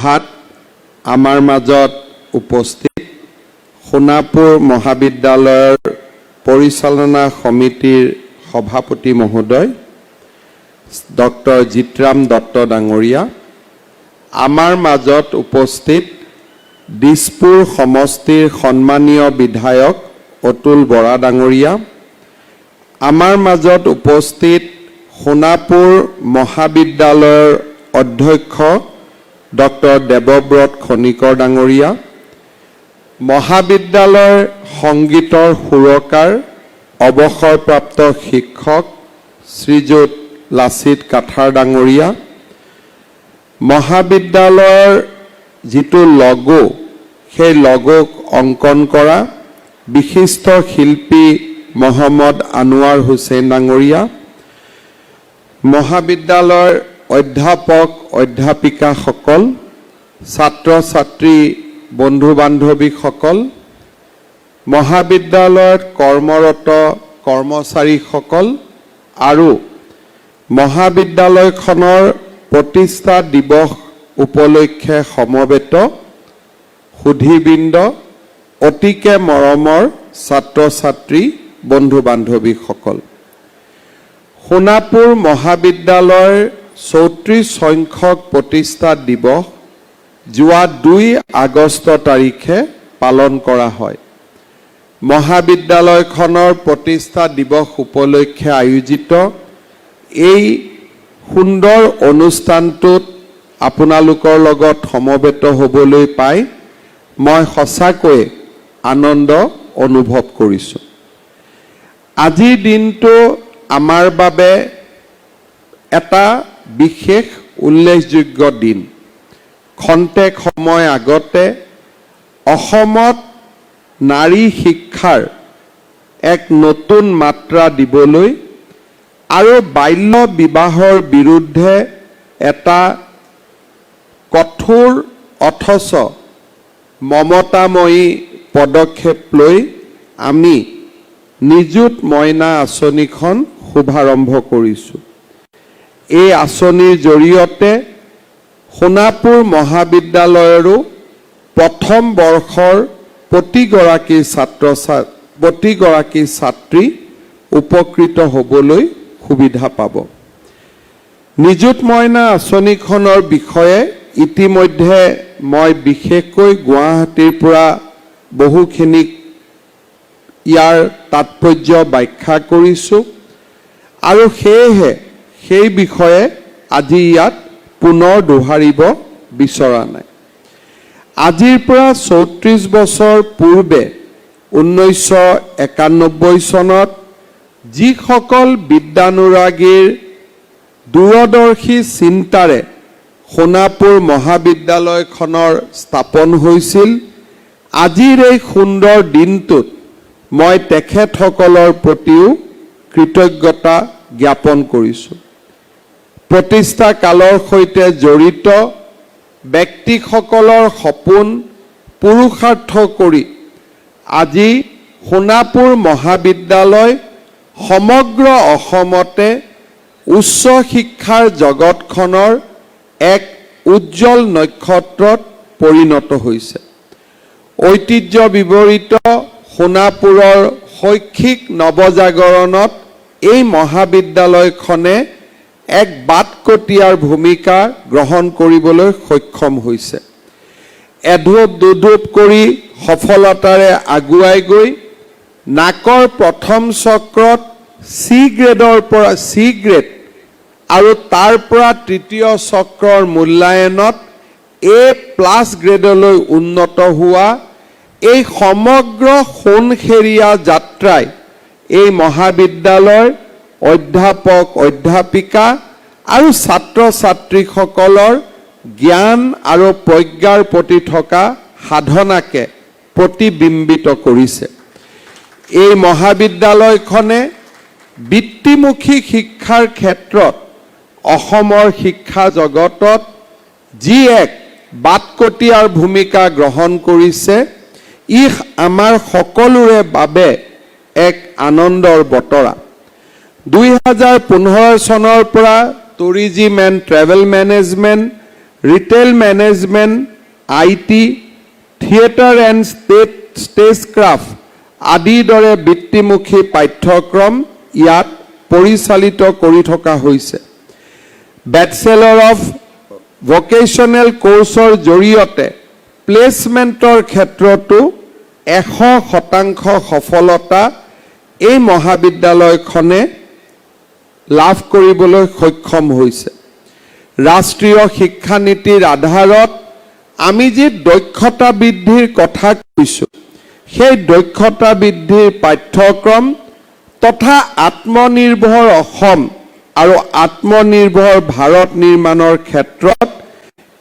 সভাত আমাৰ মাজত উপস্থিত সোণাপুৰ মহাবিদ্যালয়ৰ পৰিচালনা সমিতিৰ সভাপতি মহোদয় ডক্টৰ জিতৰাম দত্ত ডাঙৰীয়া, আমাৰ মাজত উপস্থিত দিছপুৰ সমষ্টিৰ সন্মানীয় বিধায়ক অতুল বৰা ডাঙৰীয়া, আমাৰ মাজত উপস্থিত সোণাপুৰ মহাবিদ্যালয়ৰ অধ্যক্ষ ডক্টৰ দেৱব্ৰত খনিকৰ ডাঙৰীয়া, মহাবিদ্যালয়ৰ সংগীতৰ সুৰকাৰ অৱসৰপ্ৰাপ্ত শিক্ষক শ্ৰীযুত লাচিত কাঠাৰ ডাঙৰীয়া, মহাবিদ্যালয়ৰ যিটো লগো সেই লগোক অংকন কৰা বিশিষ্ট শিল্পী মহম্মদ আনোৱাৰ হুছেইন ডাঙৰীয়া, মহাবিদ্যালয়ৰ অধ্যাপক অধ্যাপিকাসকল, ছাত্ৰ ছাত্ৰী বন্ধু বান্ধৱীসকল, মহাবিদ্যালয়ত কৰ্মৰত কৰ্মচাৰীসকল আৰু মহাবিদ্যালয়খনৰ প্ৰতিষ্ঠা দিৱস উপলক্ষে সমবেত সুধীবৃন্দ, অতিকে মৰমৰ ছাত্ৰ ছাত্ৰী বন্ধু বান্ধৱীসকল, সোণাপুৰ মহাবিদ্যালয়ৰ 34 সংখ্যক প্ৰতিষ্ঠা দিৱস যোৱা 2 আগষ্ট তাৰিখে পালন কৰা হয়। মহাবিদ্যালয়খনৰ প্ৰতিষ্ঠা দিৱস উপলক্ষে আয়োজিত এই সুন্দৰ অনুষ্ঠানটোত আপোনালোকৰ লগত সমবেত হ'বলৈ পাই মই সঁচাকৈ আনন্দ অনুভৱ কৰিছোঁ। আজিৰ দিনটো আমাৰ বাবে এটা বিশেষ উল্লেখযোগ্য দিন। খন্তেক সময় আগতে অসমত নাৰী শিক্ষাৰ এক নতুন মাত্ৰা দিবলৈ আৰু বাল্য বিবাহৰ বিৰুদ্ধে এটা কঠোৰ অথচ মমতাময়ী পদক্ষেপ লৈ আমি নিযুত মইনা আঁচনিখন শুভাৰম্ভ কৰিছোঁ। এই আঁচনিৰ জৰিয়তে সোণাপুৰ মহাবিদ্যালয়ৰো প্ৰথম বৰ্ষৰ প্ৰতিগৰাকী ছাত্ৰী উপকৃত হ'বলৈ সুবিধা পাব। নিযুত মইনা আঁচনিখনৰ বিষয়ে ইতিমধ্যে মই বিশেষকৈ গুৱাহাটীৰ পৰা বহুখিনিক ইয়াৰ তাৎপৰ্য ব্যাখ্যা কৰিছোঁ আৰু সেয়েহে সেই বিষয়ে আজি ইয়াত পুনৰ দোহাৰিব বিচৰা নাই। আজিৰ পৰা 34 বছৰ পূৰ্বে 1991 চনত যিসকল বিদ্যানুৰাগীৰ দূৰদৰ্শী চিন্তাৰে সোণাপুৰ মহাবিদ্যালয়খনৰ স্থাপন হৈছিল, আজিৰ এই সুন্দৰ দিনটোত মই তেখেতসকলৰ প্ৰতিও কৃতজ্ঞতা জ্ঞাপন কৰিছোঁ। প্ৰতিষ্ঠা কালৰ সৈতে জড়িত ব্যক্তিসকলৰ সপোন পুৰুষাৰ্থ কৰি আজি সোণাপুৰ মহাবিদ্যালয় সমগ্ৰ অসমতে উচ্চ শিক্ষাৰ জগতখনৰ এক উজ্জ্বল নক্ষত্ৰত পৰিণত হৈছে। ঐতিহ্য বিৱৰিত সোণাপুৰৰ শৈক্ষিক নৱজাগৰণত এই মহাবিদ্যালয়খনে এক বাটকটীয়াৰ ভূমিকা গ্ৰহণ কৰিবলৈ সক্ষম হৈছে। এঢোপ দুঢোপ কৰি সফলতাৰে আগুৱাই গৈ নাকৰ প্ৰথম চক্ৰত চি গ্ৰেড আৰু তাৰ পৰা তৃতীয় চক্ৰৰ মূল্যায়নত A+ গ্ৰেডলৈ উন্নত হোৱা এই সমগ্ৰ সোণসেৰীয়া যাত্ৰাই এই মহাবিদ্যালয়ৰ অধ্যাপক অধ্যাপিকা আৰু ছাত্ৰ ছাত্ৰীসকলৰ জ্ঞান আৰু প্ৰজ্ঞাৰ প্ৰতি থকা সাধনাকে প্ৰতিবিম্বিত কৰিছে। এই মহাবিদ্যালয়খনে বৃত্তিমুখী শিক্ষাৰ ক্ষেত্ৰত অসমৰ শিক্ষা জগতত যি এক বাটকটীয়াৰ ভূমিকা গ্ৰহণ কৰিছে, ই আমাৰ সকলোৰে বাবে এক আনন্দৰ বতৰা। 2015 চনৰ পৰা tourism and travel management, retail management, IT, theatre and stagecraft আদিৰ দৰে বৃত্তিমুখী পাঠ্যক্ৰম ইয়াত পৰিচালিত কৰি থকা হৈছে। বেচেলৰ অফ ভকেশ্যনেল কোৰ্চৰ জৰিয়তে প্লেচমেণ্টৰ ক্ষেত্ৰতো 100% সফলতা এই মহাবিদ্যালয়খনে লাভ কৰিবলৈ সক্ষম হৈছে। ৰাষ্ট্ৰীয় শিক্ষানীতিৰ আধাৰত আমি যি দক্ষতা বৃদ্ধিৰ কথা কৈছোঁ, সেই দক্ষতা বৃদ্ধিৰ পাঠ্যক্ৰম তথা আত্মনিৰ্ভৰ অসম আৰু আত্মনিৰ্ভৰ ভাৰত নিৰ্মাণৰ ক্ষেত্ৰত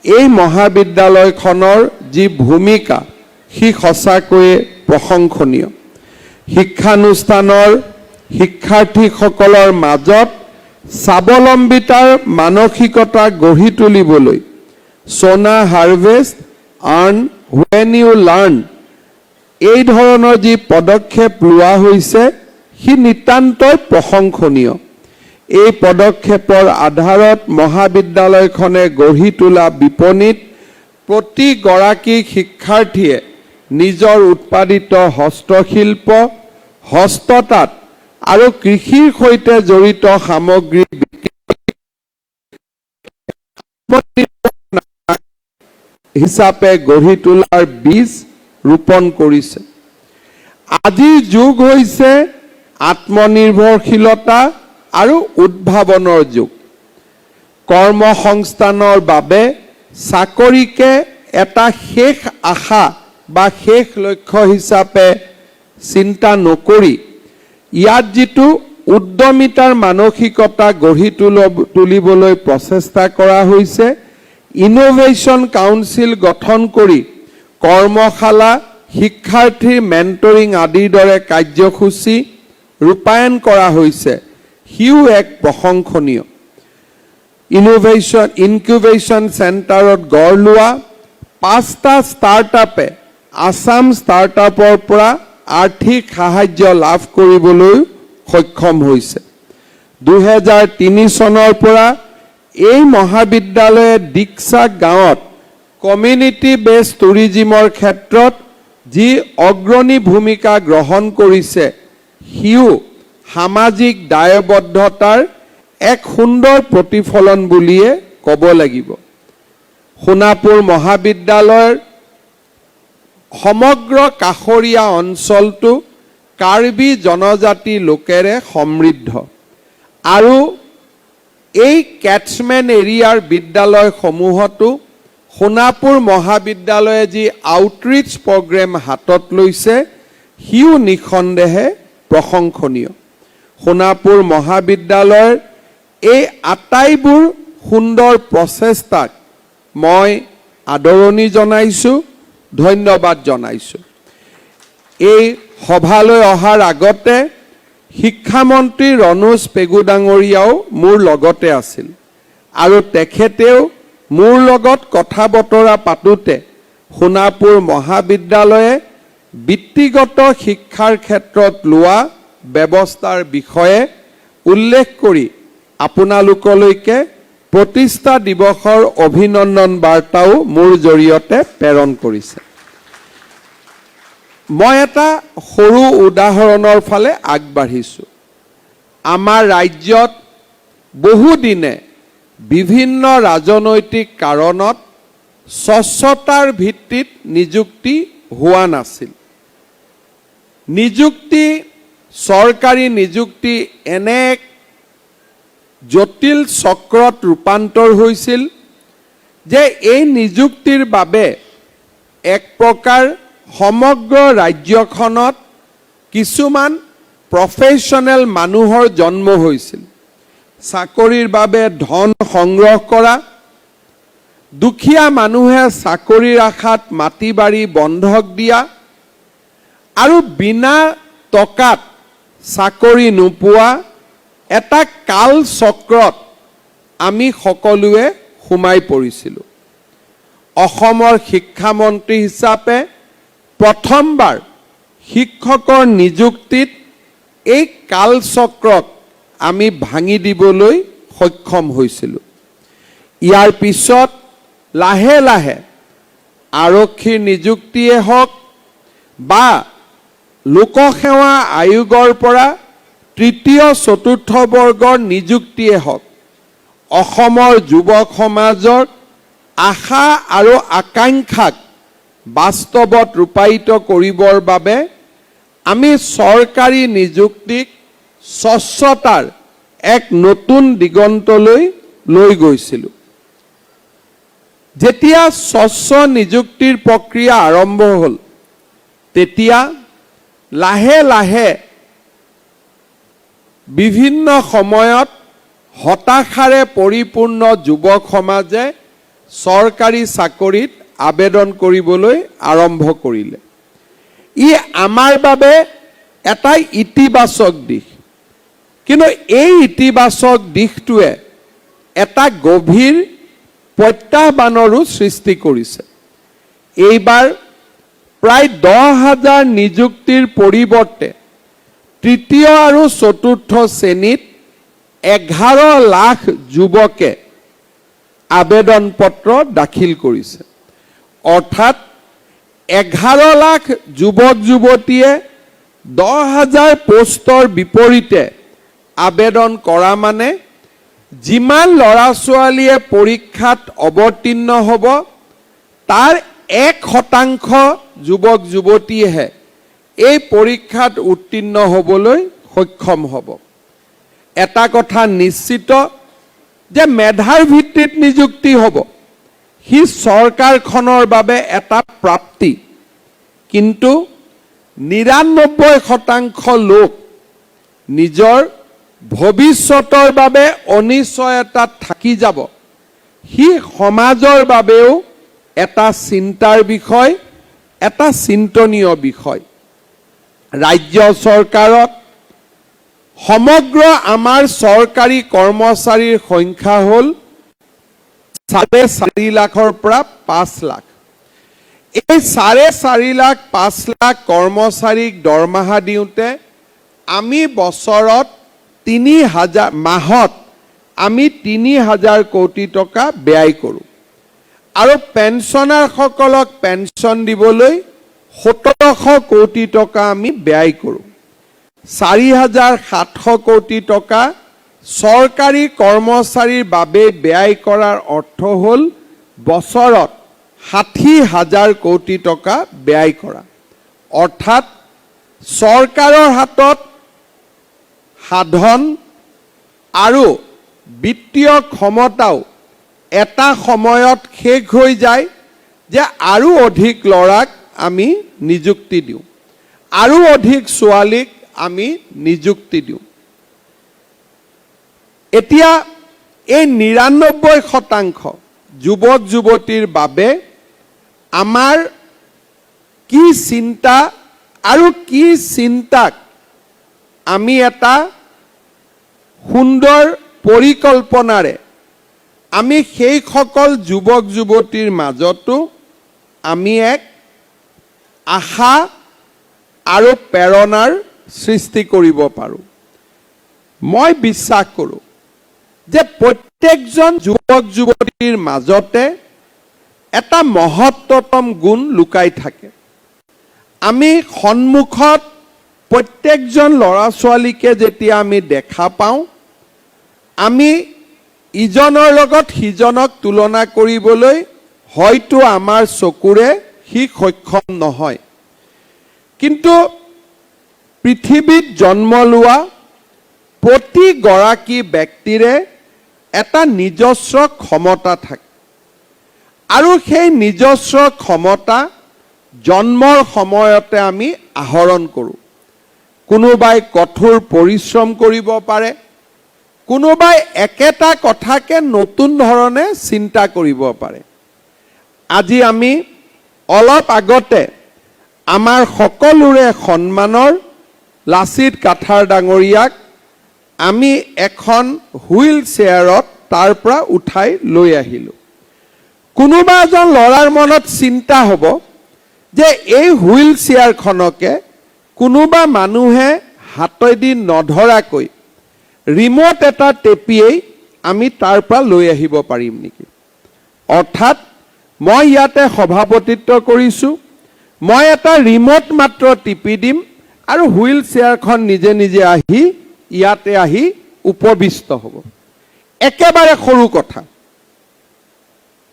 এই মহাবিদ্যালয়খনৰ যি ভূমিকা সি সঁচাকৈয়ে প্ৰশংসনীয়। শিক্ষানুষ্ঠানৰ শিক্ষাৰ্থীসকলৰ মাজত স্বাৱলম্বিতাৰ মানসিকতা গঢ়ি তুলিবলৈ সোনা harvest, earn when you learn এই ধৰণৰ যি পদক্ষেপ লোৱা হৈছে সি নিতান্তই প্ৰশংসনীয়। এই পদক্ষেপৰ আধাৰত মহাবিদ্যালয়খনে গঢ়ি তোলা বিপণীত প্ৰতিগৰাকী শিক্ষাৰ্থীয়ে নিজৰ উৎপাদিত হস্তশিল্প, হস্ততাঁত আৰু কৃষিৰ সৈতে জড়িত সামগ্ৰী হিচাপে গঢ়ি তোলাৰ বীজ ৰোপণ কৰিছে। আজিৰ যুগ হৈছে আত্মনিৰ্ভৰশীলতা আৰু উদ্ভাৱনৰ যুগ। কৰ্মসংস্থানৰ বাবে চাকৰিকে এটা শেষ আশা বা শেষ লক্ষ্য হিচাপে চিন্তা নকৰি ইয়াত যিটো উদ্যমিতাৰ মানসিকতা গঢ়ি তুলিবলৈ প্ৰচেষ্টা কৰা হৈছে, ইনোভেশ্যন কাউন্সিল গঠন কৰি কৰ্মশালা, শিক্ষাৰ্থীৰ মেণ্টৰিং আদিৰ দৰে কাৰ্যসূচী ৰূপায়ণ কৰা হৈছে, সিও এক প্ৰশংসনীয়। ইনকিউবেশ্যন চেণ্টাৰত গঢ় লোৱা 5টা ষ্টাৰ্টআপে আসাম ষ্টাৰ্টআপৰ পৰা আৰ্থিক সাহায্য লাভ কৰিবলৈ সক্ষম হৈছে। 2003 চনৰ পৰা এই মহাবিদ্যালয়ে দীক্ষা গাঁৱত কমিউনিটি বেছ টুৰিজিমৰ ক্ষেত্ৰত যি অগ্ৰণী ভূমিকা গ্ৰহণ কৰিছে, সিও সামাজিক দায়বদ্ধতাৰ এক সুন্দৰ প্ৰতিফলন বুলিয়ে ক'ব লাগিব। সোণাপুৰ মহাবিদ্যালয়ৰ সমগ্ৰ কাষৰীয়া অঞ্চলটো কাৰ্বি জনজাতি লোকেৰে সমৃদ্ধ আৰু এই কেটছমেণ্ট এৰিয়াৰ বিদ্যালয়সমূহতো সোণাপুৰ মহাবিদ্যালয়ে যি আউটৰিচ প্ৰগ্ৰেম হাতত লৈছে, সিও নিঃসন্দেহে প্ৰশংসনীয়। সোণাপুৰ মহাবিদ্যালয়ৰ এই আটাইবোৰ সুন্দৰ প্ৰচেষ্টাক মই আদৰণি জনাইছোঁ, ধন্যবাদ জনাইছোঁ। এই সভালৈ অহাৰ আগতে শিক্ষামন্ত্ৰী ৰণোজ পেগু ডাঙৰীয়াও মোৰ লগতে আছিল আৰু তেখেতেও মোৰ লগত কথা বতৰা পাতোঁতে সোণাপুৰ মহাবিদ্যালয়ে বৃত্তিগত শিক্ষাৰ ক্ষেত্ৰত লোৱা ব্যৱস্থাৰ বিষয়ে উল্লেখ কৰি আপোনালোকলৈকে প্ৰতিষ্ঠা দিৱসৰ অভিনন্দন বাৰ্তাও মোৰ জৰিয়তে প্ৰেৰণ কৰিছে। মই এটা সৰু উদাহৰণৰ ফালে আগবাঢ়িছোঁ। আমাৰ ৰাজ্যত বহুদিনে বিভিন্ন ৰাজনৈতিক কাৰণত স্বচ্ছতাৰ ভিত্তিত নিযুক্তি হোৱা নাছিল। নিযুক্তি, চৰকাৰী নিযুক্তি এনে এক জটিল চক্ৰত ৰূপান্তৰ হৈছিল যে এই নিযুক্তিৰ বাবে এক প্ৰকাৰ সমগ্ৰ ৰাজ্যখনত কিছুমান প্ৰফেশ্যনেল মানুহৰ জন্ম হৈছিল। চাকৰিৰ বাবে ধন সংগ্ৰহ কৰা, দুখীয়া মানুহে চাকৰিৰ আশাত মাটি বাৰী বন্ধক দিয়া আৰু বিনা টকাত চাকৰি নোপোৱা এটা কাল চক্ৰত আমি সকলোৱে সোমাই পৰিছিলোঁ। অসমৰ শিক্ষামন্ত্ৰী হিচাপে প্ৰথমবাৰ শিক্ষকৰ নিযুক্তিত এই কাল চক্ৰত আমি ভাঙি দিবলৈ সক্ষম হৈছিলোঁ। ইয়াৰ পিছত লাহে লাহে আৰক্ষীৰ নিযুক্তিয়ে হওক বা লোকসেৱা আয়োগৰ পৰা তৃতীয় চতুৰ্থ বৰ্গৰ নিযুক্তিয়ে হওক অসমৰ যুৱক সমাজৰ আশা আৰু আকাংক্ষাক বাস্তৱত ৰূপায়িত কৰিবৰ বাবে আমি চৰকাৰী নিযুক্তিক স্বচ্ছতাৰ এক নতুন দিগন্তলৈ লৈ গৈছিলোঁ। যেতিয়া স্বচ্ছ নিযুক্তিৰ প্ৰক্ৰিয়া আৰম্ভ হ'ল তেতিয়া লাহে লাহে বিভিন্ন সময়ত হতাশাৰে পৰিপূৰ্ণ যুৱক সমাজে চৰকাৰী চাকৰিত আবেদন কৰিবলৈ আৰম্ভ কৰিলে। ই আমাৰ বাবে এটা ইতিবাচক দিশ, কিন্তু এই ইতিবাচক দিশটোৱে এটা গভীৰ প্ৰত্যাহ্বানৰো সৃষ্টি কৰিছে। এইবাৰ প্ৰায় 10,000 নিযুক্তিৰ পৰিৱৰ্তে তৃতীয় আৰু চতুৰ্থ শ্ৰেণীত 11 লাখ যুৱকে আবেদন পত্ৰ দাখিল কৰিছে। অৰ্থাৎ 11 লাখ যুৱক যুৱতীয়ে 10,000 পোষ্টৰ বিপৰীতে আবেদন কৰা মানে যিমান ল'ৰা ছোৱালীয়ে পৰীক্ষাত অৱতীৰ্ণ হ'ব তাৰ 1% যুৱক যুৱতীয়েহে এই পৰীক্ষাত উত্তীৰ্ণ হ'বলৈ সক্ষম হ'ব। এটা কথা নিশ্চিত যে মেধাৰ ভিত্তিত নিযুক্তি হ'ব, সি চৰকাৰখনৰ বাবে এটা প্ৰাপ্তি, কিন্তু 99% লোক নিজৰ ভৱিষ্যতৰ বাবে অনিশ্চয়তাত থাকি যাব। সি সমাজৰ বাবেও এটা চিন্তাৰ বিষয়, এটা চিন্তনীয় বিষয়। ৰাজ্য চৰকাৰত সমগ্ৰ আমাৰ চৰকাৰী কৰ্মচাৰীৰ সংখ্যা হ'ল 4.5 লাখৰ পৰা 5 লাখ। এই 4.5 লাখ 5 লাখ কৰ্মচাৰীক দৰমহা দিওঁতে আমি বছৰত 3,000 মাহত আমি 3,000 কোটি টকা ব্যয় কৰোঁ আৰু পেঞ্চনাৰসকলক পেঞ্চন দিবলৈ 1,700 কোটি টকা আমি ব্যয় কৰোঁ। 4,700 কোটি টকা চৰকাৰী কৰ্মচাৰীৰ বাবে ব্যয় কৰাৰ অৰ্থ হ'ল বছৰত 60,000 কোটি টকা ব্যয় কৰা। অৰ্থাৎ চৰকাৰৰ হাতত সাধন আৰু বিত্তীয় ক্ষমতাও এটা সময়ত শেষ হৈ যায় যে আৰু অধিক ল'ৰাক আমি নিযুক্তি দিওঁ, আৰু অধিক ছোৱালীক আমি নিযুক্তি দিওঁ। এতিয়া এই 99% যুৱক যুৱতীৰ বাবে আমাৰ কি চিন্তা আৰু কি চিন্তাক আমি এটা সুন্দৰ পৰিকল্পনাৰে আমি সেই সকল যুৱক যুৱতীৰ মাজতো আমি এক আশা আৰু প্ৰেৰণাৰ সৃষ্টি কৰিব পাৰোঁ। মই বিশ্বাস কৰোঁ যে প্ৰত্যেকজন যুৱক যুৱতীৰ মাজতে এটা মহত্তম গুণ লুকাই থাকে। আমি সন্মুখত প্ৰত্যেকজন ল'ৰা ছোৱালীকে যেতিয়া আমি দেখা পাওঁ, আমি ইজনৰ লগত সিজনক তুলনা কৰিবলৈ হয়তো আমাৰ চকুৰে সি সক্ষম নহয়, কিন্তু পৃথিৱীত জন্ম লোৱা প্ৰতিগৰাকী ব্যক্তিৰে এটা নিজস্ব ক্ষমতা থাকে আৰু সেই নিজস্ব ক্ষমতা জন্মৰ সময়তে আমি আহৰণ কৰোঁ। কোনোবাই কঠোৰ পৰিশ্ৰম কৰিব পাৰে, কোনোবাই একেটা কথাকে নতুন ধৰণে চিন্তা কৰিব পাৰে। আজি আমি অলপ আগতে আমাৰ সকলোৰে সন্মানৰ লাচিত কাঠাৰ ডাঙৰীয়াক আমি এখন হুইল চেয়াৰত তাৰ পৰা উঠাই লৈ আহিলোঁ। কোনোবা এজন ল'ৰাৰ মনত চিন্তা হ'ব যে এই হুইল চেয়াৰখনকে কোনোবা মানুহে হাতেদি নধৰাকৈ ৰিমট এটা টেপিয়েই আমি তাৰ পৰা লৈ আহিব পাৰিম নেকি? অৰ্থাৎ মই ইয়াতে সভাপতিত্ব কৰিছোঁ, মই এটা ৰিমোট মাত্ৰ টিপি দিম আৰু হুইল চেয়াৰখন নিজে নিজে আহি ইয়াতে আহি উপবিষ্ট হ'ব। একেবাৰে সৰু কথা।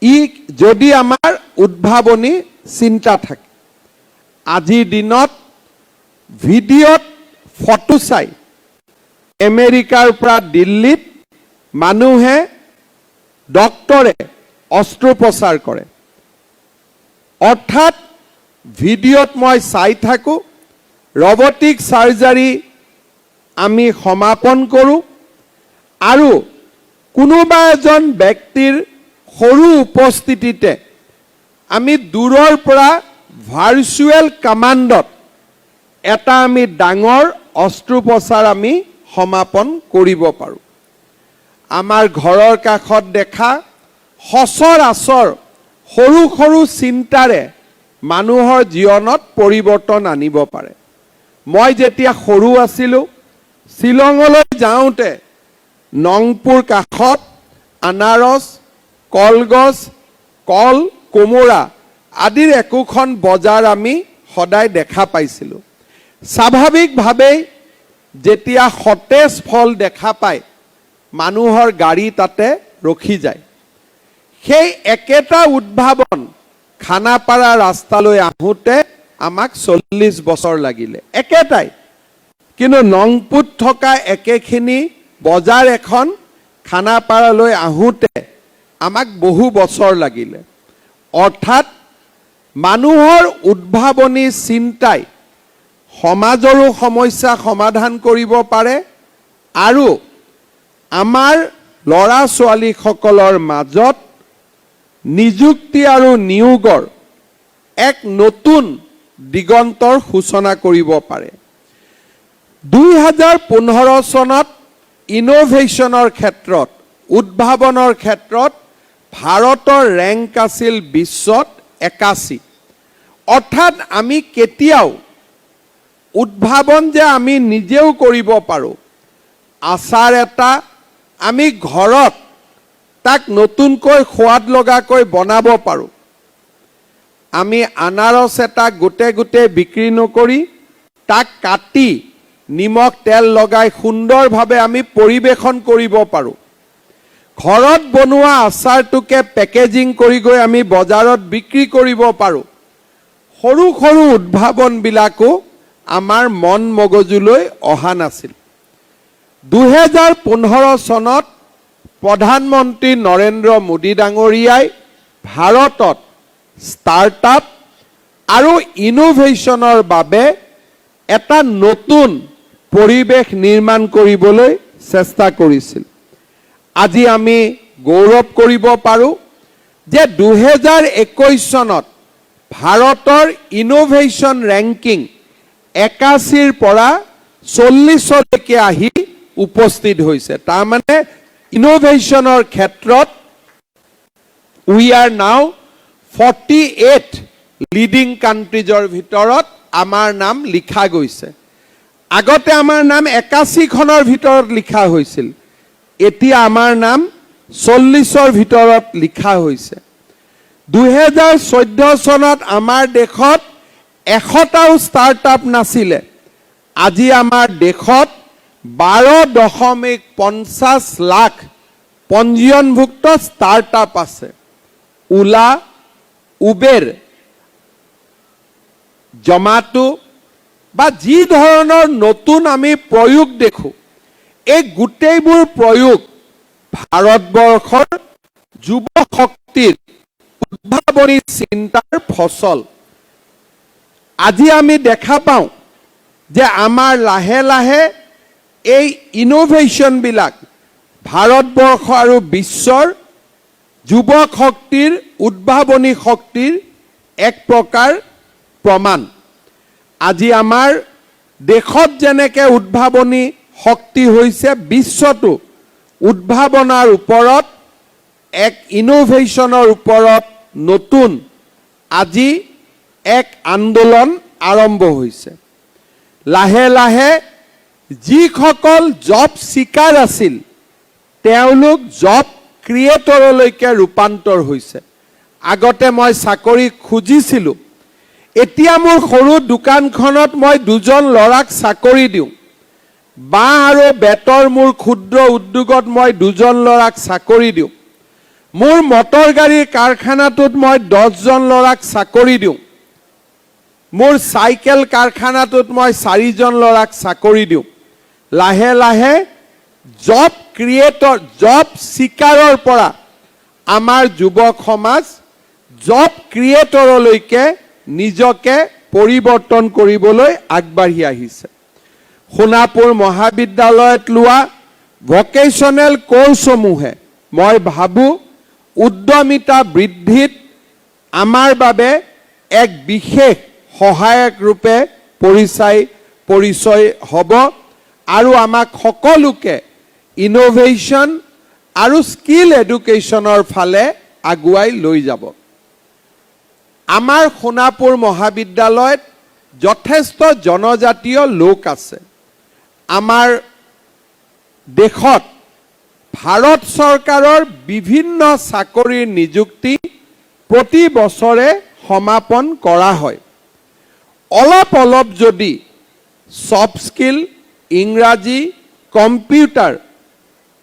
ই যদি আমাৰ উদ্ভাৱনী চিন্তা থাকে, আজিৰ দিনত ভিডিঅ'ত ফটো চাই আমেৰিকাৰ পৰা দিল্লীত মানুহে ডক্টৰে অস্ত্ৰোপচাৰ কৰে। অৰ্থাৎ ভিডিঅ'ত মই চাই থাকোঁ, ৰবটিক চাৰ্জাৰী আমি সমাপন কৰোঁ আৰু কোনোবা এজন ব্যক্তিৰ সৰু উপস্থিতিতে আমি দূৰৰ পৰা ভাৰ্চুৱেল কমাণ্ডত এটা আমি ডাঙৰ অস্ত্ৰোপচাৰ আমি সমাপন কৰিব পাৰোঁ। আমাৰ ঘৰৰ কাষত দেখা সচৰাচৰ সৰু সৰু চিন্তাৰে মানুহৰ জীৱনত পৰিৱৰ্তন আনিব পাৰে। মই যেতিয়া সৰু আছিলোঁ, শ্বিলঙলৈ যাওঁতে নংপুৰ কাষত আনাৰস, কলগছ, কল, কোমোৰা আদিৰ একোখন বজাৰ আমি সদায় দেখা পাইছিলোঁ। স্বাভাৱিকভাৱেই যেতিয়া সতেজ ফল দেখা পায়, মানুহৰ গাড়ী তাতে ৰখি যায়। সেই একেটা উদ্ভাৱন খানাপাৰা ৰাস্তালৈ আহোঁতে আমাক 40 বছৰ লাগিলে, একেটাই। কিন্তু নংপুত থকা একেখিনি বজাৰ এখন খানাপাৰালৈ আহোঁতে আমাক বহু বছৰ লাগিলে। অৰ্থাৎ মানুহৰ উদ্ভাৱনী চিন্তাই সমাজৰো সমস্যা সমাধান কৰিব পাৰে আৰু আমাৰ ল'ৰা ছোৱালীসকলৰ মাজত নিযুক্তি আৰু নিয়োগৰ এক নতুন দিগন্তৰ সূচনা কৰিব পাৰে। 2015 চনত ইনোভেশ্যনৰ ক্ষেত্ৰত, উদ্ভাৱনৰ ক্ষেত্ৰত ভাৰতৰ ৰেংক আছিল বিশ্বত 81। অৰ্থাৎ আমি কেতিয়াও উদ্ভাৱন যে আমি নিজেও কৰিব পাৰোঁ, আচাৰ এটা আমি ঘৰত তাক নতুনকৈ সোৱাদ লগাকৈ বনাব পাৰোঁ। আমি আনাৰস এটা গোটে বিক্ৰী নকৰি তাক কাটি নিমখ তেল লগাই সুন্দৰভাৱে আমি পৰিৱেশন কৰিব পাৰোঁ। ঘৰত বনোৱা আচাৰটোকে পেকেজিং কৰি গৈ আমি বজাৰত বিক্ৰী কৰিব পাৰোঁ। সৰু সৰু উদ্ভাৱনবিলাকো আমাৰ মন মগজুলৈ অহা নাছিল। 2015 চনত প্ৰধানমন্ত্ৰী নৰেন্দ্ৰ মোদী ডাঙৰীয়াই ভাৰতত ষ্টাৰ্টআপ আৰু ইনোভেশ্যনৰ বাবে এটা নতুন পৰিৱেশ নিৰ্মাণ কৰিবলৈ চেষ্টা কৰিছিল। আজি আমি গৌৰৱ কৰিব পাৰোঁ যে 2021 চনত ভাৰতৰ ইনোভেশ্যন ৰেংকিং 81ৰ পৰা 40লৈকে আহি উপস্থিত হৈছে। তাৰমানে ইনোভেশ্যনৰ ক্ষেত্ৰত উই আৰ নাও 48 লিডিং কাণ্ট্ৰিজৰ ভিতৰত আমাৰ নাম লিখা গৈছে। আগতে আমাৰ নাম 81খনৰ ভিতৰত লিখা হৈছিল, এতিয়া আমাৰ নাম 40ৰ ভিতৰত লিখা হৈছে। 2014 চনত আমাৰ দেশত 100টাও ষ্টাৰ্টআপ নাছিলে। আজি আমাৰ দেশত 12.50 লাখ পঞ্জীয়নভুক্ত ষ্টাৰ্টআপ আছে। ওলা, উবেৰ, জমাটো বা যি ধৰণৰ নতুন আমি প্ৰয়োগ দেখোঁ, এই গোটেইবোৰ প্ৰয়োগ ভাৰতবৰ্ষৰ যুৱ শক্তিৰ উদ্ভাৱনী চিন্তাৰ ফচল। আজি আমি দেখা পাওঁ যে আমাৰ লাহে লাহে এই ইনোভেশ্যনবিলাক ভাৰতবৰ্ষ আৰু বিশ্বৰ যুৱক শক্তিৰ উদ্ভাৱনী শক্তিৰ এক প্ৰকাৰ প্ৰমাণ। আজি আমাৰ দেশত যেনেকৈ উদ্ভাৱনী শক্তি হৈছে, বিশ্বতো উদ্ভাৱনাৰ ওপৰত এক ইনোভেশ্যনৰ ওপৰত নতুন আজি এক আন্দোলন আৰম্ভ হৈছে। লাহে লাহে যিসকল জব চিকাৰ আছিল, তেওঁলোক জব ক্ৰিয়েটৰলৈকে ৰূপান্তৰ হৈছে। আগতে মই চাকৰি খুজিছিলোঁ এতিয়া মোৰ সৰু দোকানখনত মই দুজন ল'ৰাক চাকৰি দিওঁ বাঁহ আৰু বেতৰ মোৰ ক্ষুদ্ৰ উদ্যোগত মই দুজন ল'ৰাক চাকৰি দিওঁ মোৰ মটৰ গাড়ীৰ কাৰখানাটোত মই 10 জন ল'ৰাক চাকৰি দিওঁ মোৰ চাইকেল কাৰখানাটোত মই 4 জন ল'ৰাক চাকৰি দিওঁ লাহে লাহে জব ক্ৰিয়েটৰ জব সিকাৰৰ পৰা আমাৰ যুৱক সমাজ জব ক্ৰিয়েটৰলৈকে নিজকে পৰিৱৰ্তন কৰিবলৈ আগবাঢ়ি আহিছে সোণাপুৰ মহাবিদ্যালয়ত লোৱা ভকেশনেল কোৰ্সসমূহে মই ভাবো উদ্যমিতা বৃদ্ধিত আমাৰ বাবে এক বিশেষ সহায়ক ৰূপে পৰিচয় হ'ব আৰু আমাক সকলোকে ইনোভেশন আৰু স্কিল এডুকেশ্যনৰ ফালে আগুৱাই লৈ যাব আমাৰ সোণাপুৰ মহাবিদ্যালয়ত যথেষ্ট জনজাতীয় লোক আছে আমাৰ দেশত ভাৰত চৰকাৰৰ বিভিন্ন চাকৰিৰ নিযুক্তি প্ৰতি বছৰে সমাপন কৰা হয় অলপ যদি সফট স্কিল ইংৰাজী কম্পিউটাৰ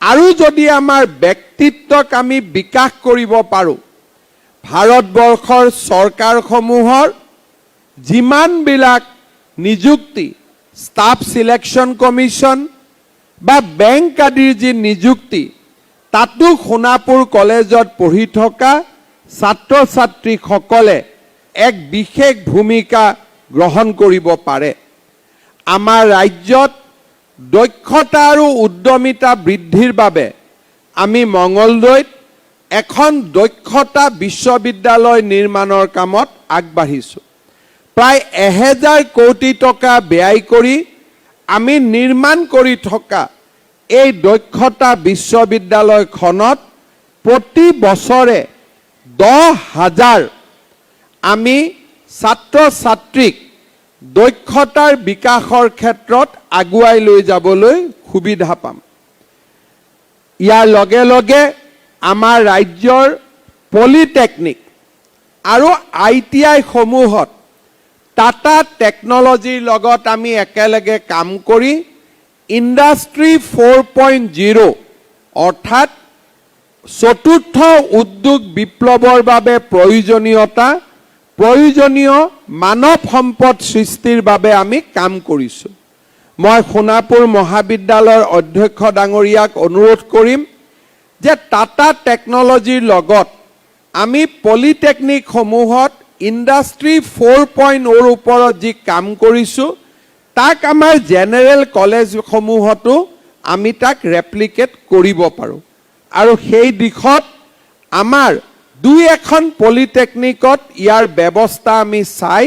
আৰু যদি আমাৰ ব্যক্তিত্বক আমি বিকাশ কৰিব পাৰো ভাৰতবৰ্ষৰ চৰকাৰসমূহৰ যিমানবিলাক নিযুক্তি ষ্টাফ সিলেকশ্যন কমিশ্যন বা বেংক আদিৰ যি নিযুক্তি তাতো সোণাপুৰ কলেজত পঢ়ি থকা ছাত্ৰ ছাত্ৰীসকলে এক বিশেষ ভূমিকা গ্ৰহণ কৰিব পাৰে আমাৰ ৰাজ্যত দক্ষতা আৰু উদ্যমিতা বৃদ্ধিৰ বাবে আমি মঙ্গলদৈত এখন দক্ষতা বিশ্ববিদ্যালয় নিৰ্মাণৰ কামত আগবাঢ়িছো প্ৰায় 1000 কোটি টকা ব্যয় কৰি আমি নিৰ্মাণ কৰি থকা এই দক্ষতা বিশ্ববিদ্যালয়খনত প্ৰতি বছৰে 10,000 আমি ছাত্ৰ ছাত্ৰীক দক্ষতাৰ বিকাশৰ ক্ষেত্ৰত আগুৱাই লৈ যাবলৈ সুবিধা পাম ইয়াৰ লগে লগে আমাৰ ৰাজ্যৰ পলিটেকনিক আৰু ITI সমূহত টাটা টেকনলজিৰ লগত আমি একেলগে কাম কৰি ইণ্ডাষ্ট্ৰি 4.0 অৰ্থাৎ চতুৰ্থ উদ্যোগ বিপ্লৱৰ বাবে প্ৰয়োজনীয় মানৱ সম্পদ সৃষ্টিৰ বাবে আমি কাম কৰিছো মই সোণাপুৰ মহাবিদ্যালয়ৰ অধ্যক্ষ ডাঙৰীয়াক অনুৰোধ কৰিম যে টাটা টেকনলজিৰ লগত আমি পলিটেকনিক সমূহত ইণ্ডাষ্ট্ৰি 4.0 ওপৰত যি কাম কৰিছো তাক আমাৰ জেনেৰেল কলেজ সমূহতো আমি তাক ৰেপ্লিকেট কৰিব পাৰো আৰু সেই দিশত আমাৰ দুই এখন পলিটেকনিকত ইয়াৰ ব্যৱস্থা আমি চাই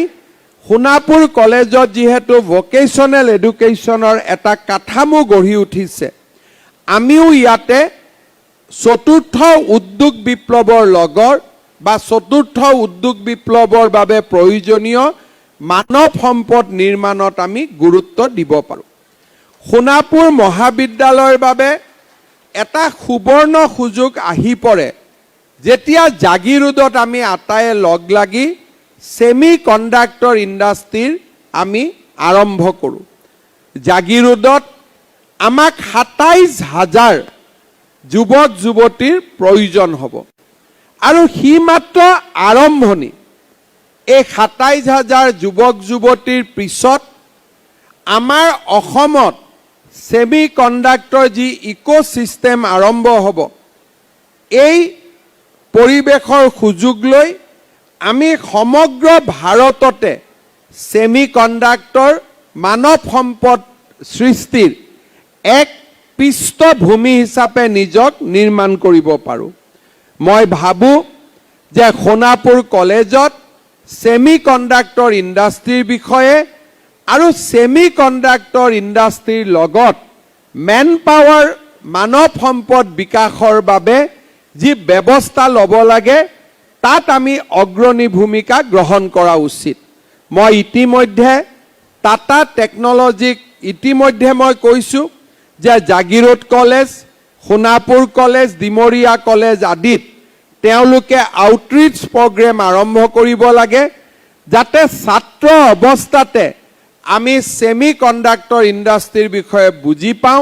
সোণাপুৰ কলেজত যেহেতু ভকেশনেল এডুকেশ্যনৰ এটা কাঠামো গঢ়ি উঠিছে আমিও ইয়াতে চতুৰ্থ উদ্যোগ বিপ্লৱৰ লগৰ বা চতুৰ্থ উদ্যোগ বিপ্লৱৰ বাবে প্ৰয়োজনীয় মানৱ সম্পদ নিৰ্মাণত আমি গুৰুত্ব দিব পাৰো সোণাপুৰ মহাবিদ্যালয়ৰ বাবে এটা সুবৰ্ণ সুযোগ আহি পৰে যেতিয়া জাগিৰোডত আমি আটায়ে লগ লাগি সেমি কণ্ডাক্টৰ ইণ্ডাষ্ট্ৰিৰ আমি আৰম্ভ কৰোঁ জাগিৰোডত আমাক 27,000 যুৱক যুৱতীৰ প্ৰয়োজন হ'ব আৰু হি মাত্ৰ আৰম্ভণি এই 27,000 যুৱক যুৱতীৰ পিছত আমাৰ অসমত সেমি কণ্ডাক্টৰ যি ইকোসিস্টেম আৰম্ভ হ'ব এই পৰিবেশৰ সুযোগ লৈ আমি সমগ্ৰ ভাৰততে সেমি কণ্ডাক্টৰ মানৱ সম্পদ সৃষ্টিৰ এক পৃষ্ঠভূমি হিচাপে নিজক নিৰ্মাণ কৰিব পাৰো মই ভাবো যে সোণাপুৰ কলেজত সেমি কণ্ডাক্টৰ ইণ্ডাষ্ট্ৰিৰ বিষয়ে আৰু সেমি কণ্ডাক্টৰ ইণ্ডাষ্ট্ৰিৰ লগত মেন পাৱাৰ মানৱ সম্পদ বিকাশৰ বাবে যি ব্যৱস্থা ল'ব লাগে তাত আমি অগ্ৰণী ভূমিকা গ্ৰহণ কৰা উচিত মই ইতিমধ্যে টাটা টেকনলজিক ইতিমধ্যে মই কৈছো যে Jagiroad college Sonapur college Dimoria college আদিত তেওঁলোকে আউটৰিচ প্ৰগ্ৰেম আৰম্ভ কৰিব লাগে যাতে ছাত্ৰ অৱস্থাতে আমি সেমি কণ্ডাক্টৰ ইণ্ডাষ্ট্ৰীৰ বিষয়ে বুজি পাওঁ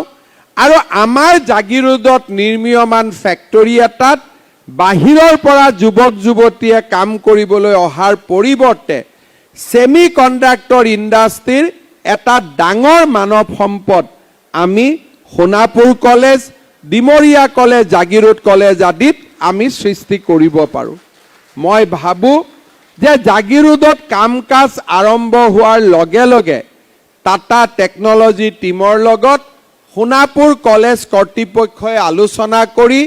আৰু আমাৰ জাগিৰোডত নিৰ্মীয়মান ফেক্টৰী এটাত বাহিৰৰ পৰা যুৱক যুৱতীয়ে কাম কৰিবলৈ অহাৰ পৰিৱৰ্তে সেমি কণ্ডাক্টৰ ইণ্ডাষ্ট্ৰীৰ এটা ডাঙৰ মানৱ সম্পদ আমি Sonapur college, Dimoria college, Jagiroad college আদিত আমি সৃষ্টি কৰিব পাৰোঁ। মই ভাবোঁ যে জাগিৰোডত কাম কাজ আৰম্ভ হোৱাৰ লগে লগে টাটা টেকনলজি টিমৰ লগত সোণাপুৰ কলেজ কৰ্তৃপক্ষই আলোচনা কৰি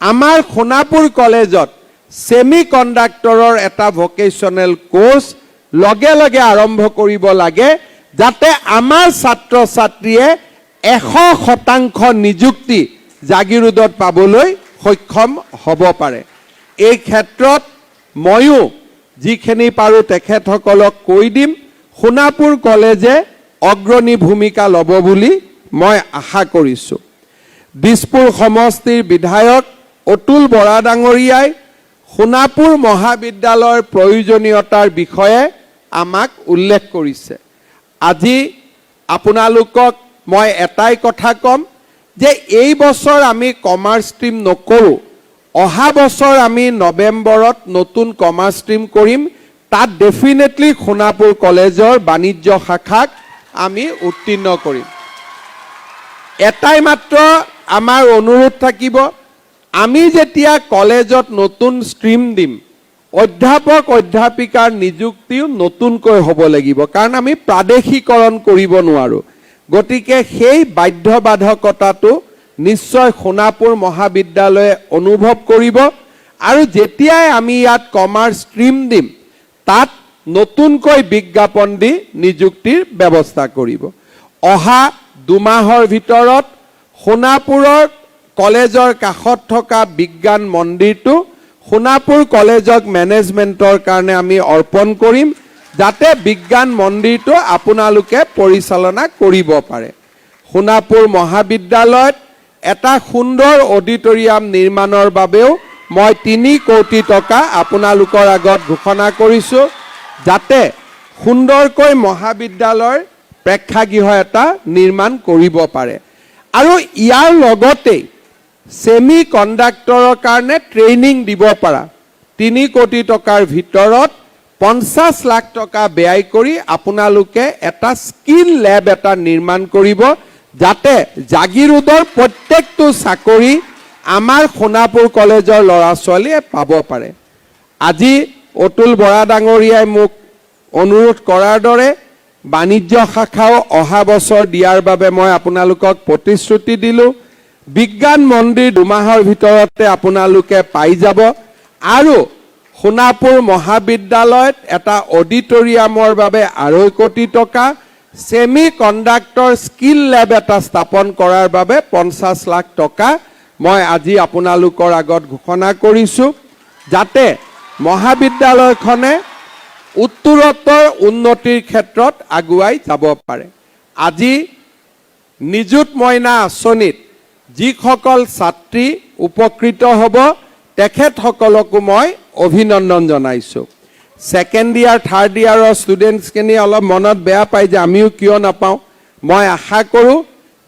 আমাৰ সোণাপুৰ কলেজত সেমি কণ্ডাক্টৰৰ এটা ভকেশ্যনেল কোৰ্চ লগে লগে আৰম্ভ কৰিব লাগে যাতে আমাৰ ছাত্ৰ ছাত্ৰীয়ে 100% নিযুক্তি জাগিৰোডত পাবলৈ সক্ষম হ'ব পাৰে। এই ক্ষেত্ৰত ময়ো যিখিনি পাৰোঁ তেখেতসকলক কৈ দিম, সোণাপুৰ কলেজে অগ্ৰণী ভূমিকা ল'ব বুলি মই আশা কৰিছোঁ। দিছপুৰ সমষ্টিৰ বিধায়ক অতুল বৰা ডাঙৰীয়াই সোণাপুৰ মহাবিদ্যালয়ৰ প্ৰয়োজনীয়তাৰ বিষয়ে আমাক উল্লেখ কৰিছে। আজি আপোনালোকক মই এটাই কথা ক'ম যে এই বছৰ আমি কমাৰ্চ ষ্ট্ৰীম নকৰোঁ, অহা বছৰ আমি নৱেম্বৰত নতুন কমাৰ্চ ষ্ট্ৰীম কৰিম। তাত ডেফিনেটলি সোণাপুৰ কলেজৰ বাণিজ্য শাখাক আমি উত্তীৰ্ণ কৰিম। এটাই মাত্ৰ আমাৰ অনুৰোধ থাকিব, আমি যেতিয়া কলেজত নতুন ষ্ট্ৰীম দিম অধ্যাপক অধ্যাপিকাৰ নিযুক্তিও নতুনকৈ হ'ব লাগিব, কাৰণ আমি প্ৰাদেশিকৰণ কৰিব নোৱাৰোঁ। গতিকে সেই বাধ্যবাধকতাটো নিশ্চয় সোণাপুৰ মহাবিদ্যালয়ে অনুভৱ কৰিব আৰু যেতিয়াই আমি ইয়াত কমাৰ্চ ষ্ট্ৰীম দিম তাত নতুনকৈ বিজ্ঞাপন দি নিযুক্তিৰ ব্যৱস্থা কৰিব। অহা 2 মাহৰ ভিতৰত সোণাপুৰৰ কলেজৰ কাষত থকা বিজ্ঞান মন্দিৰটো সোণাপুৰ কলেজক মেনেজমেণ্টৰ কাৰণে আমি অৰ্পণ কৰিম যাতে বিজ্ঞান মন্দিৰটো আপোনালোকে পৰিচালনা কৰিব পাৰে। সোণাপুৰ মহাবিদ্যালয়ত এটা সুন্দৰ অডিটৰিয়াম নিৰ্মাণৰ বাবেও মই 3 কোটি টকা আপোনালোকৰ আগত ঘোষণা কৰিছোঁ যাতে সুন্দৰকৈ মহাবিদ্যালয়ৰ প্ৰেক্ষাগৃহ এটা নিৰ্মাণ কৰিব পাৰে। আৰু ইয়াৰ লগতে সেমি কণ্ডাক্টৰৰ কাৰণে ট্ৰেইনিং দিব পৰা 3 কোটি টকাৰ ভিতৰত 50 লাখ টকা ব্যয় কৰি আপোনালোকে এটা স্কিল লেব এটা নিৰ্মাণ কৰিব যাতে জাগিৰোডৰ প্ৰত্যেকটো চাকৰি আমাৰ সোণাপুৰ কলেজৰ ল'ৰা ছোৱালীয়ে পাব পাৰে। আজি অতুল বৰা ডাঙৰীয়াই মোক অনুৰোধ কৰাৰ দৰে বাণিজ্য শাখাও অহা বছৰ দিয়াৰ বাবে মই আপোনালোকক প্ৰতিশ্ৰুতি দিলোঁ। বিজ্ঞান মন্দিৰ 2 মাহৰ ভিতৰতে আপোনালোকে পাই যাব আৰু সোণাপুৰ মহাবিদ্যালয়ত এটা অডিটৰিয়ামৰ বাবে 2.5 কোটি টকা, সেমি কণ্ডাক্টৰ স্কিল লেব এটা স্থাপন কৰাৰ বাবে 50 লাখ টকা মই আজি আপোনালোকৰ আগত ঘোষণা কৰিছোঁ যাতে মহাবিদ্যালয়খনে উত্তৰোত্তৰ উন্নতিৰ ক্ষেত্ৰত আগুৱাই যাব পাৰে। আজি নিযুত মইনা আঁচনিত যিসকল ছাত্ৰী উপকৃত হ'ব তেখেতসকলকো মই অভিনন্দন জনাইছোঁ। সেকেন্ড ইয়াৰ থাৰ্ড ইয়াৰৰ ষ্টুডেণ্টছখিনি অলপ মনত বেয়া পায় যে আমিও কিয় নাপাওঁ। মই আশা কৰোঁ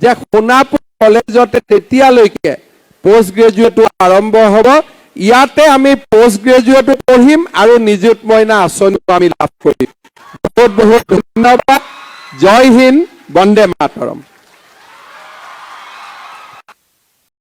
যে সোণাপুৰ কলেজতে তেতিয়ালৈকে পোষ্ট গ্ৰেজুৱেটো আৰম্ভ হ'ব, ইয়াতে আমি পোষ্ট গ্ৰেজুৱেটো পঢ়িম আৰু নিযুত মইনা আঁচনিও আমি লাভ কৰিম। বহুত বহুত ধন্যবাদ। জয় হিন্দ, বন্দে মাতৰম।